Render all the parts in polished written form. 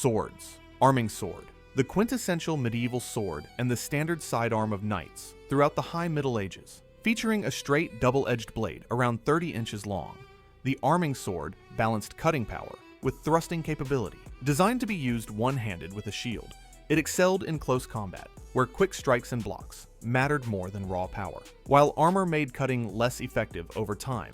Swords. Arming sword. The quintessential medieval sword and the standard sidearm of knights throughout the High Middle Ages. Featuring a straight double-edged blade around 30 inches long, the arming sword balanced cutting power with thrusting capability. Designed to be used one-handed with a shield, it excelled in close combat, where quick strikes and blocks mattered more than raw power. While armor made cutting less effective over time,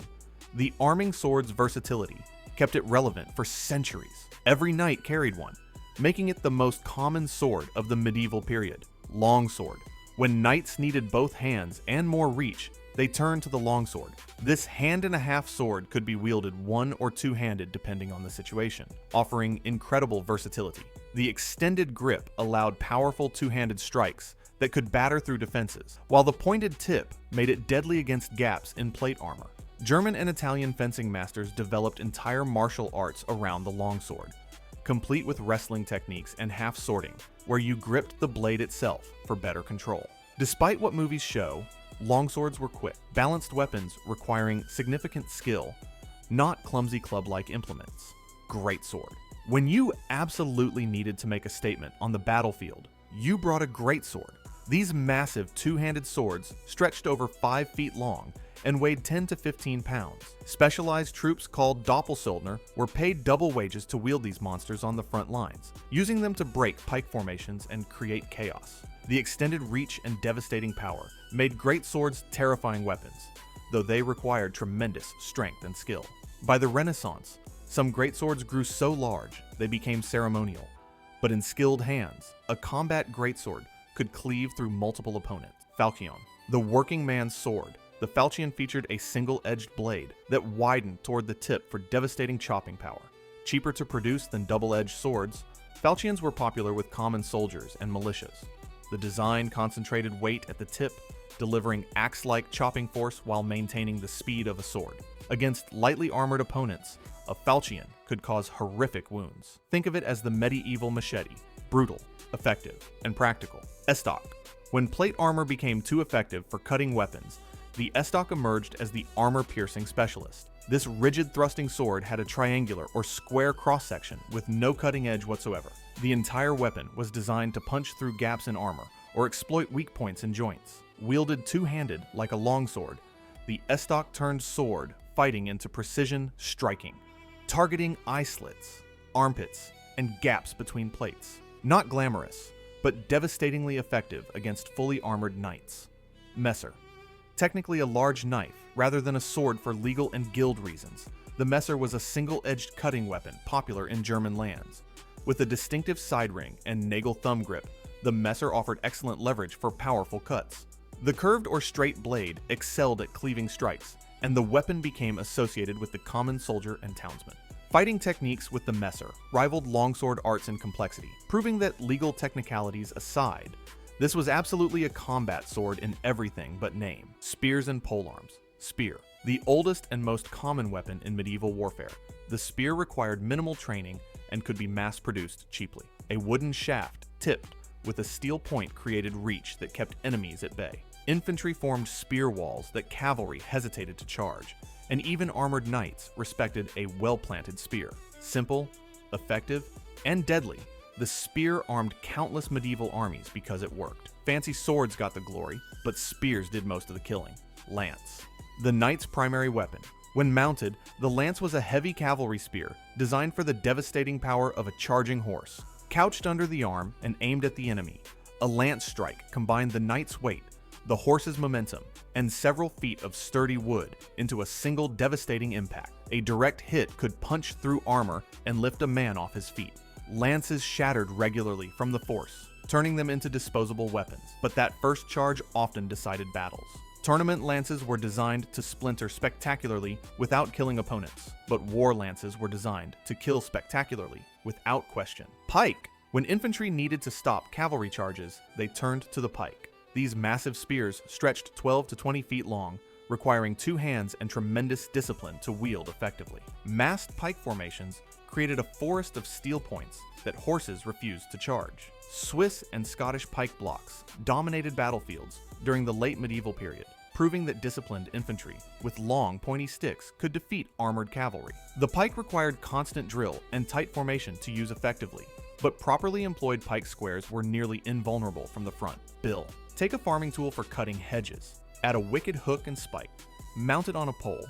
the arming sword's versatility kept it relevant for centuries. Every knight carried one, making it the most common sword of the medieval period. Longsword. When knights needed both hands and more reach, they turned to the longsword. This hand-and-a-half sword could be wielded one- or two-handed depending on the situation, offering incredible versatility. The extended grip allowed powerful two-handed strikes that could batter through defenses, while the pointed tip made it deadly against gaps in plate armor. German and Italian fencing masters developed entire martial arts around the longsword, complete with wrestling techniques and half-swording, where you gripped the blade itself for better control. Despite what movies show, longswords were quick, balanced weapons requiring significant skill, not clumsy club-like implements. Greatsword. When you absolutely needed to make a statement on the battlefield, you brought a greatsword. These massive two-handed swords stretched over 5 feet long and weighed 10 to 15 pounds. Specialized troops called Doppelsoldner were paid double wages to wield these monsters on the front lines, using them to break pike formations and create chaos. The extended reach and devastating power made great swords terrifying weapons, though they required tremendous strength and skill. By the Renaissance, some greatswords grew so large they became ceremonial, but in skilled hands, a combat greatsword could cleave through multiple opponents. Falchion. The working man's sword. The falchion featured a single-edged blade that widened toward the tip for devastating chopping power. Cheaper to produce than double-edged swords, falchions were popular with common soldiers and militias. The design concentrated weight at the tip, delivering axe-like chopping force while maintaining the speed of a sword. Against lightly armored opponents, a falchion could cause horrific wounds. Think of it as the medieval machete, brutal, effective, and practical. Estoc. When plate armor became too effective for cutting weapons, the estoc emerged as the armor-piercing specialist. This rigid thrusting sword had a triangular or square cross-section with no cutting edge whatsoever. The entire weapon was designed to punch through gaps in armor or exploit weak points in joints. Wielded two-handed like a longsword, the estoc turned sword fighting into precision striking, targeting eye slits, armpits, and gaps between plates. Not glamorous, but devastatingly effective against fully armored knights. Messer. Technically a large knife, rather than a sword for legal and guild reasons, the Messer was a single-edged cutting weapon popular in German lands. With a distinctive side ring and nagel thumb grip, the Messer offered excellent leverage for powerful cuts. The curved or straight blade excelled at cleaving strikes, and the weapon became associated with the common soldier and townsman. Fighting techniques with the Messer rivaled longsword arts in complexity, proving that legal technicalities aside, this was absolutely a combat sword in everything but name. Spears and polearms. Spear. The oldest and most common weapon in medieval warfare, the spear required minimal training and could be mass-produced cheaply. A wooden shaft tipped with a steel point created reach that kept enemies at bay. Infantry formed spear walls that cavalry hesitated to charge, and even armored knights respected a well-planted spear. Simple, effective, and deadly, the spear armed countless medieval armies because it worked. Fancy swords got the glory, but spears did most of the killing. Lance. The knight's primary weapon. When mounted, the lance was a heavy cavalry spear designed for the devastating power of a charging horse. Couched under the arm and aimed at the enemy, a lance strike combined the knight's weight, the horse's momentum, and several feet of sturdy wood into a single devastating impact. A direct hit could punch through armor and lift a man off his feet. Lances shattered regularly from the force, turning them into disposable weapons, but that first charge often decided battles. Tournament lances were designed to splinter spectacularly without killing opponents, but war lances were designed to kill spectacularly without question. Pike. When infantry needed to stop cavalry charges, they turned to the pike. These massive spears stretched 12 to 20 feet long, requiring two hands and tremendous discipline to wield effectively. Massed pike formations created a forest of steel points that horses refused to charge. Swiss and Scottish pike blocks dominated battlefields during the late medieval period, proving that disciplined infantry with long, pointy sticks could defeat armored cavalry. The pike required constant drill and tight formation to use effectively, but properly employed pike squares were nearly invulnerable from the front. Bill. Take a farming tool for cutting hedges. Add a wicked hook and spike. Mount it on a pole,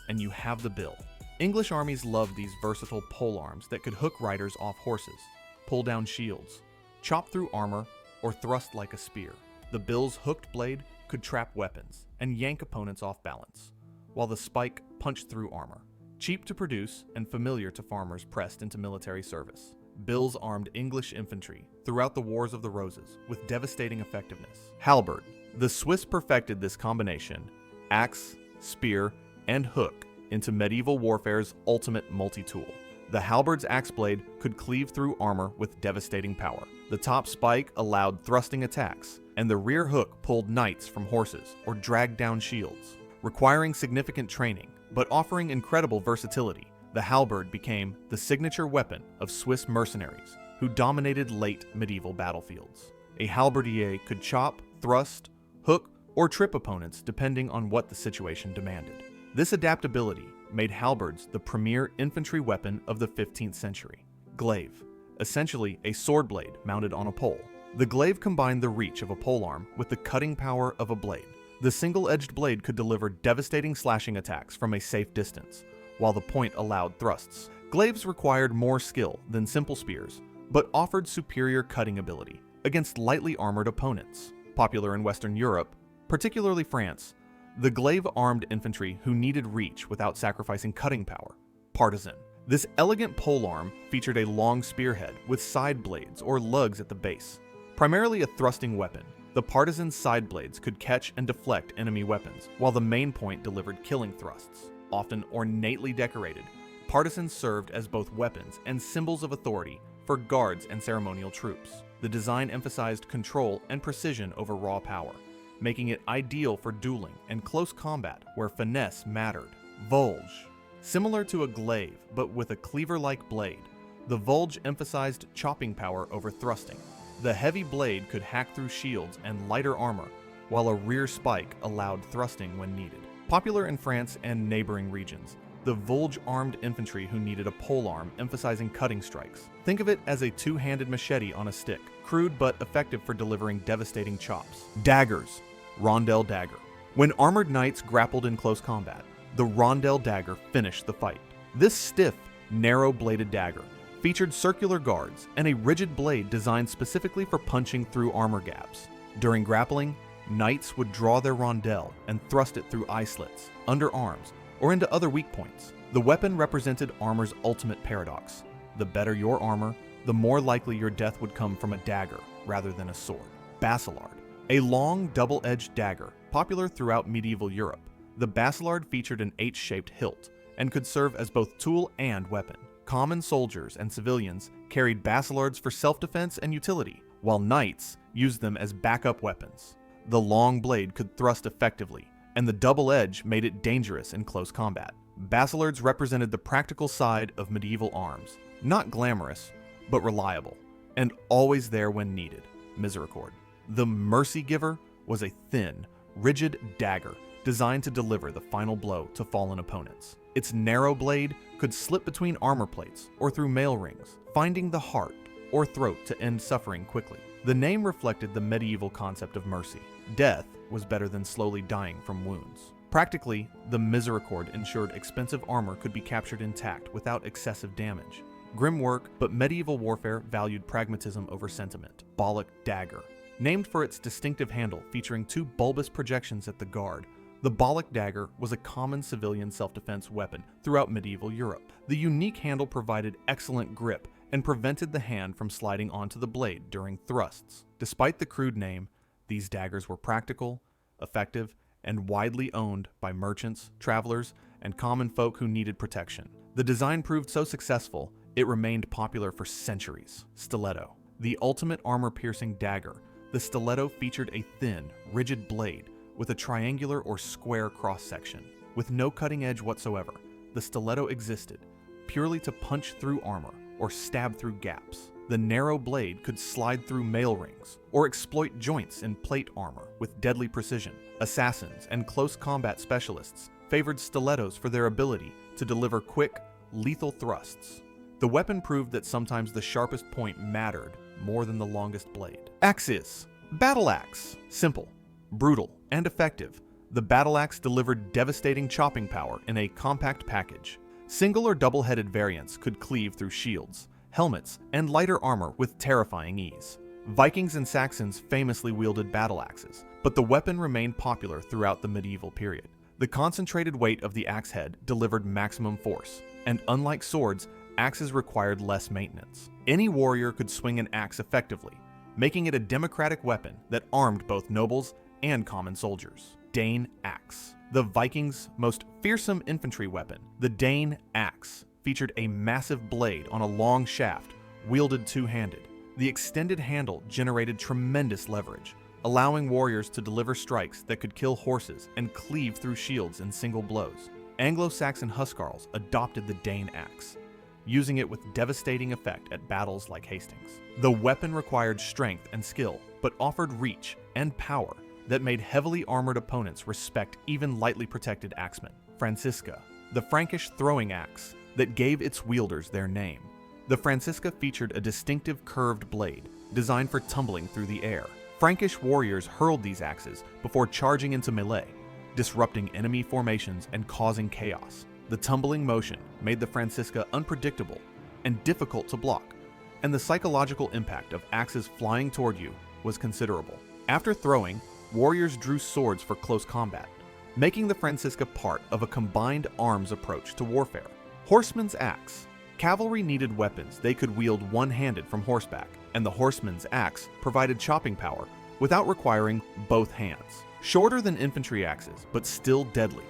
and you have the bill. English armies loved these versatile polearms that could hook riders off horses, pull down shields, chop through armor, or thrust like a spear. The bill's hooked blade could trap weapons and yank opponents off balance, while the spike punched through armor. Cheap to produce and familiar to farmers pressed into military service. Bills armed English infantry throughout the Wars of the Roses with devastating effectiveness. Halberd. The Swiss perfected this combination, axe, spear, and hook, into medieval warfare's ultimate multi-tool. The halberd's axe blade could cleave through armor with devastating power. The top spike allowed thrusting attacks, and the rear hook pulled knights from horses or dragged down shields. Requiring significant training, but offering incredible versatility, the halberd became the signature weapon of Swiss mercenaries who dominated late medieval battlefields. A halberdier could chop, thrust, hook, or trip opponents depending on what the situation demanded. This adaptability made halberds the premier infantry weapon of the 15th century. Glaive, essentially a sword blade mounted on a pole. The glaive combined the reach of a polearm with the cutting power of a blade. The single-edged blade could deliver devastating slashing attacks from a safe distance, while the point allowed thrusts. Glaives required more skill than simple spears, but offered superior cutting ability against lightly armored opponents. Popular in Western Europe, particularly France, the glaive-armed infantry who needed reach without sacrificing cutting power. Partisan. This elegant polearm featured a long spearhead with side blades or lugs at the base. Primarily a thrusting weapon, the partisan's side blades could catch and deflect enemy weapons, while the main point delivered killing thrusts. Often ornately decorated, partisans served as both weapons and symbols of authority for guards and ceremonial troops. The design emphasized control and precision over raw power, making it ideal for dueling and close combat where finesse mattered. Vulge. Similar to a glaive, but with a cleaver-like blade, the vulge emphasized chopping power over thrusting. The heavy blade could hack through shields and lighter armor, while a rear spike allowed thrusting when needed. Popular in France and neighboring regions, the vulge-armed infantry who needed a polearm emphasizing cutting strikes. Think of it as a two-handed machete on a stick, crude but effective for delivering devastating chops. Daggers. Rondel dagger. When armored knights grappled in close combat, the rondel dagger finished the fight. This stiff, narrow-bladed dagger featured circular guards and a rigid blade designed specifically for punching through armor gaps. During grappling, knights would draw their rondel and thrust it through eye slits, underarms, or into other weak points. The weapon represented armor's ultimate paradox. The better your armor, the more likely your death would come from a dagger rather than a sword. Basilard. A long, double-edged dagger, popular throughout medieval Europe. The basilard featured an H-shaped hilt and could serve as both tool and weapon. Common soldiers and civilians carried basilards for self-defense and utility, while knights used them as backup weapons. The long blade could thrust effectively, and the double edge made it dangerous in close combat. Basilards represented the practical side of medieval arms, not glamorous, but reliable, and always there when needed. Misericord. The Mercy Giver was a thin, rigid dagger designed to deliver the final blow to fallen opponents. Its narrow blade could slip between armor plates or through mail rings, finding the heart or throat to end suffering quickly. The name reflected the medieval concept of mercy. Death was better than slowly dying from wounds. Practically, the Misericord ensured expensive armor could be captured intact without excessive damage. Grim work, but medieval warfare valued pragmatism over sentiment. Bollock dagger. Named for its distinctive handle featuring two bulbous projections at the guard, the Bollock dagger was a common civilian self-defense weapon throughout medieval Europe. The unique handle provided excellent grip and prevented the hand from sliding onto the blade during thrusts. Despite the crude name, these daggers were practical, effective, and widely owned by merchants, travelers, and common folk who needed protection. The design proved so successful, it remained popular for centuries. Stiletto. The ultimate armor-piercing dagger, the stiletto featured a thin, rigid blade with a triangular or square cross-section. With no cutting edge whatsoever, the stiletto existed purely to punch through armor or stab through gaps. The narrow blade could slide through mail rings or exploit joints in plate armor with deadly precision. Assassins and close combat specialists favored stilettos for their ability to deliver quick, lethal thrusts. The weapon proved that sometimes the sharpest point mattered more than the longest blade. Axes. Battle axe. Simple, brutal, and effective. The battle axe delivered devastating chopping power in a compact package. Single or double-headed variants could cleave through shields, helmets, and lighter armor with terrifying ease. Vikings and Saxons famously wielded battle axes, but the weapon remained popular throughout the medieval period. The concentrated weight of the axe head delivered maximum force, and unlike swords, axes required less maintenance. Any warrior could swing an axe effectively, making it a democratic weapon that armed both nobles and common soldiers. Dane axe. The Vikings' most fearsome infantry weapon, the Dane axe, featured a massive blade on a long shaft, wielded two-handed. The extended handle generated tremendous leverage, allowing warriors to deliver strikes that could kill horses and cleave through shields in single blows. Anglo-Saxon huscarls adopted the Dane axe, using it with devastating effect at battles like Hastings. The weapon required strength and skill, but offered reach and power that made heavily armored opponents respect even lightly protected axemen. Francisca, the Frankish throwing axe that gave its wielders their name. The Francisca featured a distinctive curved blade designed for tumbling through the air. Frankish warriors hurled these axes before charging into melee, disrupting enemy formations and causing chaos. The tumbling motion made the Francisca unpredictable and difficult to block, and the psychological impact of axes flying toward you was considerable. After throwing, warriors drew swords for close combat, making the Francisca part of a combined arms approach to warfare. Horseman's axe. Cavalry needed weapons they could wield one-handed from horseback, and the horseman's axe provided chopping power without requiring both hands. Shorter than infantry axes, but still deadly,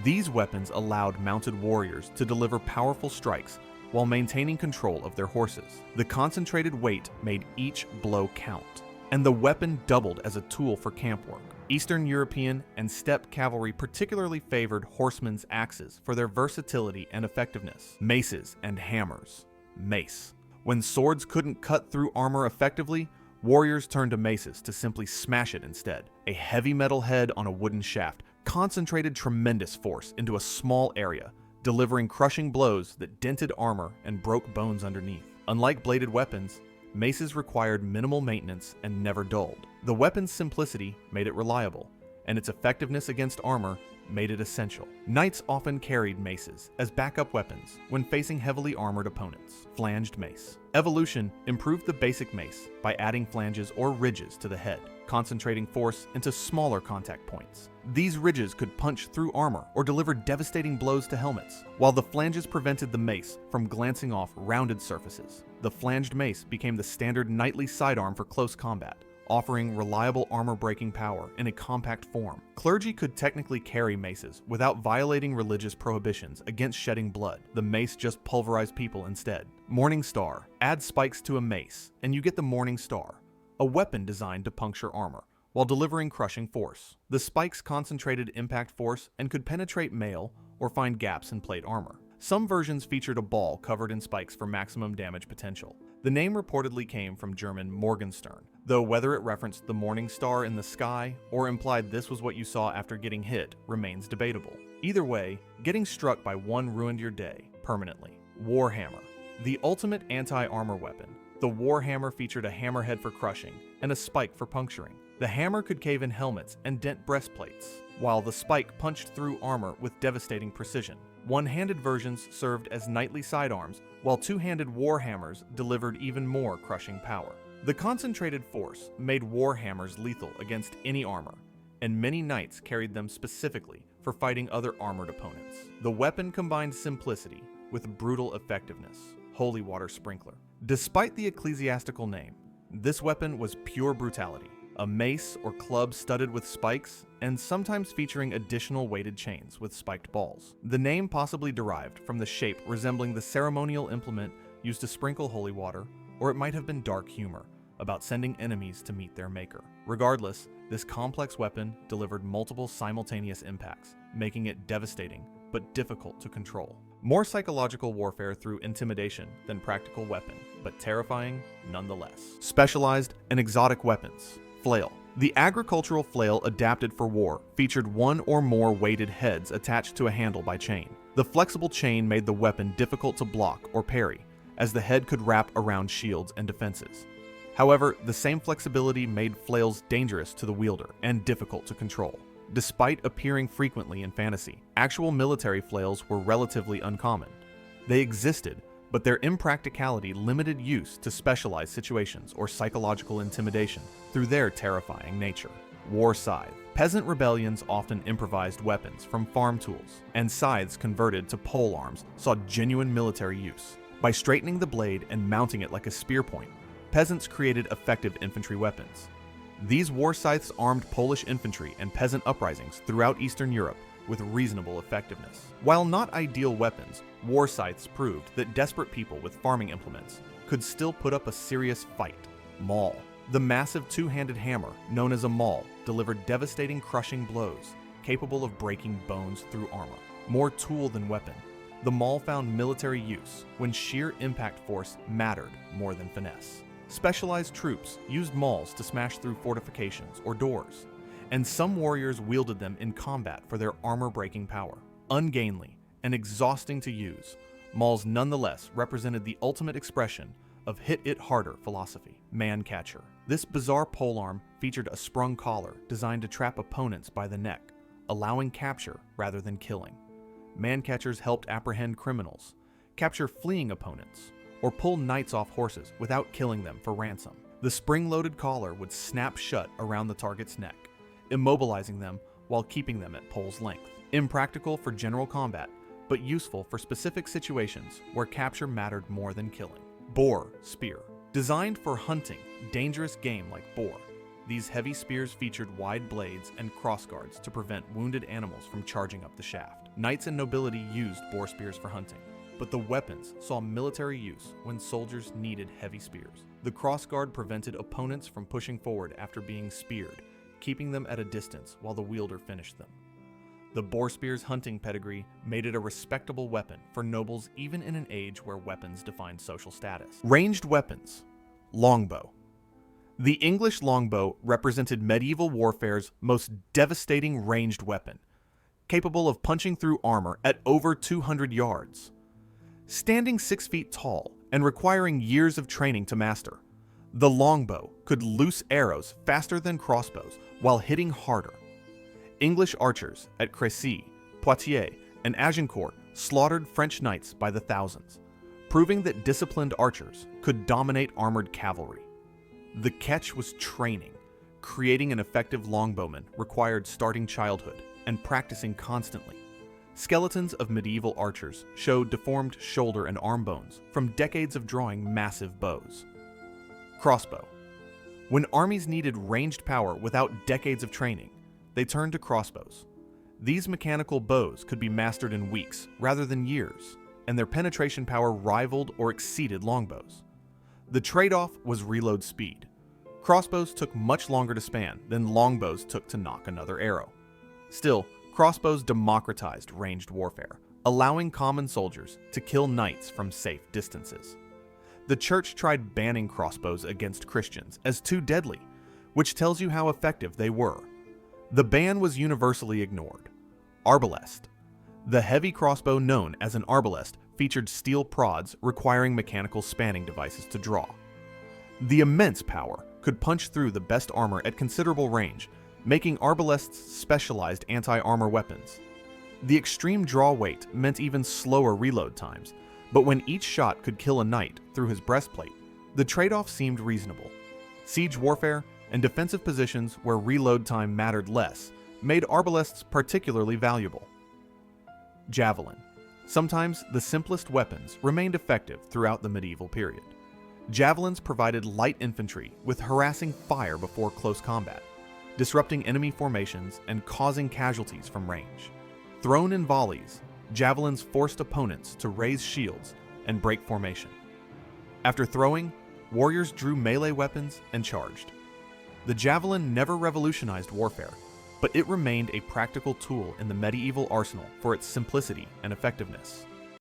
these weapons allowed mounted warriors to deliver powerful strikes while maintaining control of their horses. The concentrated weight made each blow count, and the weapon doubled as a tool for camp work. Eastern European and steppe cavalry particularly favored horsemen's axes for their versatility and effectiveness. Maces and hammers. Mace. When swords couldn't cut through armor effectively, warriors turned to maces to simply smash it instead. A heavy metal head on a wooden shaft concentrated tremendous force into a small area, delivering crushing blows that dented armor and broke bones underneath. Unlike bladed weapons, maces required minimal maintenance and never dulled. The weapon's simplicity made it reliable, and its effectiveness against armor made it essential. Knights often carried maces as backup weapons when facing heavily armored opponents. Flanged mace. Evolution improved the basic mace by adding flanges or ridges to the head, concentrating force into smaller contact points. These ridges could punch through armor or deliver devastating blows to helmets, while the flanges prevented the mace from glancing off rounded surfaces. The flanged mace became the standard knightly sidearm for close combat, offering reliable armor-breaking power in a compact form. Clergy could technically carry maces without violating religious prohibitions against shedding blood. The mace just pulverized people instead. Morning Star. Add spikes to a mace, and you get the Morning Star, a weapon designed to puncture armor while delivering crushing force. The spikes concentrated impact force and could penetrate mail or find gaps in plate armor. Some versions featured a ball covered in spikes for maximum damage potential. The name reportedly came from German Morgenstern, though whether it referenced the morning star in the sky or implied this was what you saw after getting hit remains debatable. Either way, getting struck by one ruined your day permanently. Warhammer. The ultimate anti-armor weapon, the Warhammer featured a hammerhead for crushing and a spike for puncturing. The hammer could cave in helmets and dent breastplates, while the spike punched through armor with devastating precision. One-handed versions served as knightly sidearms, while two-handed warhammers delivered even more crushing power. The concentrated force made warhammers lethal against any armor, and many knights carried them specifically for fighting other armored opponents. The weapon combined simplicity with brutal effectiveness. Holy water sprinkler. Despite the ecclesiastical name, this weapon was pure brutality. A mace or club studded with spikes, and sometimes featuring additional weighted chains with spiked balls. The name possibly derived from the shape resembling the ceremonial implement used to sprinkle holy water, or it might have been dark humor about sending enemies to meet their maker. Regardless, this complex weapon delivered multiple simultaneous impacts, making it devastating but difficult to control. More psychological warfare through intimidation than practical weapon, but terrifying nonetheless. Specialized and exotic weapons. Flail. The agricultural flail adapted for war featured one or more weighted heads attached to a handle by chain. The flexible chain made the weapon difficult to block or parry, as the head could wrap around shields and defenses. However, the same flexibility made flails dangerous to the wielder and difficult to control. Despite appearing frequently in fantasy, actual military flails were relatively uncommon. They existed, but their impracticality limited use to specialized situations or psychological intimidation through their terrifying nature. War scythe. Peasant rebellions often improvised weapons from farm tools, and scythes converted to polearms saw genuine military use. By straightening the blade and mounting it like a spear point, peasants created effective infantry weapons. These war scythes armed Polish infantry and peasant uprisings throughout Eastern Europe with reasonable effectiveness. While not ideal weapons, war scythes proved that desperate people with farming implements could still put up a serious fight. Maul. The massive two-handed hammer, known as a maul, delivered devastating crushing blows, capable of breaking bones through armor. More tool than weapon, the maul found military use when sheer impact force mattered more than finesse. Specialized troops used mauls to smash through fortifications or doors, and some warriors wielded them in combat for their armor-breaking power. Ungainly and exhausting to use, mauls nonetheless represented the ultimate expression of hit it harder philosophy. Man-catcher. This bizarre polearm featured a sprung collar designed to trap opponents by the neck, allowing capture rather than killing. Man-catchers helped apprehend criminals, capture fleeing opponents, or pull knights off horses without killing them for ransom. The spring-loaded collar would snap shut around the target's neck, immobilizing them while keeping them at pole's length. Impractical for general combat, but useful for specific situations where capture mattered more than killing. Boar spear. Designed for hunting dangerous game like boar, these heavy spears featured wide blades and crossguards to prevent wounded animals from charging up the shaft. Knights and nobility used boar spears for hunting, but the weapons saw military use when soldiers needed heavy spears. The crossguard prevented opponents from pushing forward after being speared, keeping them at a distance while the wielder finished them. The boar spear's hunting pedigree made it a respectable weapon for nobles even in an age where weapons defined social status. Ranged weapons. Longbow. The English longbow represented medieval warfare's most devastating ranged weapon, capable of punching through armor at over 200 yards. Standing 6 feet tall and requiring years of training to master, the longbow could loose arrows faster than crossbows while hitting harder. English archers at Crécy, Poitiers, and Agincourt slaughtered French knights by the thousands, proving that disciplined archers could dominate armored cavalry. The catch was training. Creating an effective longbowman required starting childhood and practicing constantly. Skeletons of medieval archers showed deformed shoulder and arm bones from decades of drawing massive bows. Crossbow. When armies needed ranged power without decades of training, they turned to crossbows. These mechanical bows could be mastered in weeks rather than years, and their penetration power rivaled or exceeded longbows. The trade-off was reload speed. Crossbows took much longer to span than longbows took to knock another arrow. Still, crossbows democratized ranged warfare, allowing common soldiers to kill knights from safe distances. The church tried banning crossbows against Christians as too deadly, which tells you how effective they were. The ban was universally ignored. Arbalest. The heavy crossbow known as an arbalest featured steel prods requiring mechanical spanning devices to draw. The immense power could punch through the best armor at considerable range, making arbalests specialized anti-armor weapons. The extreme draw weight meant even slower reload times, but when each shot could kill a knight through his breastplate, the trade-off seemed reasonable. Siege warfare and defensive positions where reload time mattered less made arbalests particularly valuable. Javelin. Sometimes the simplest weapons remained effective throughout the medieval period. Javelins provided light infantry with harassing fire before close combat, disrupting enemy formations and causing casualties from range. Thrown in volleys, javelins forced opponents to raise shields and break formation. After throwing, warriors drew melee weapons and charged. The javelin never revolutionized warfare, but it remained a practical tool in the medieval arsenal for its simplicity and effectiveness.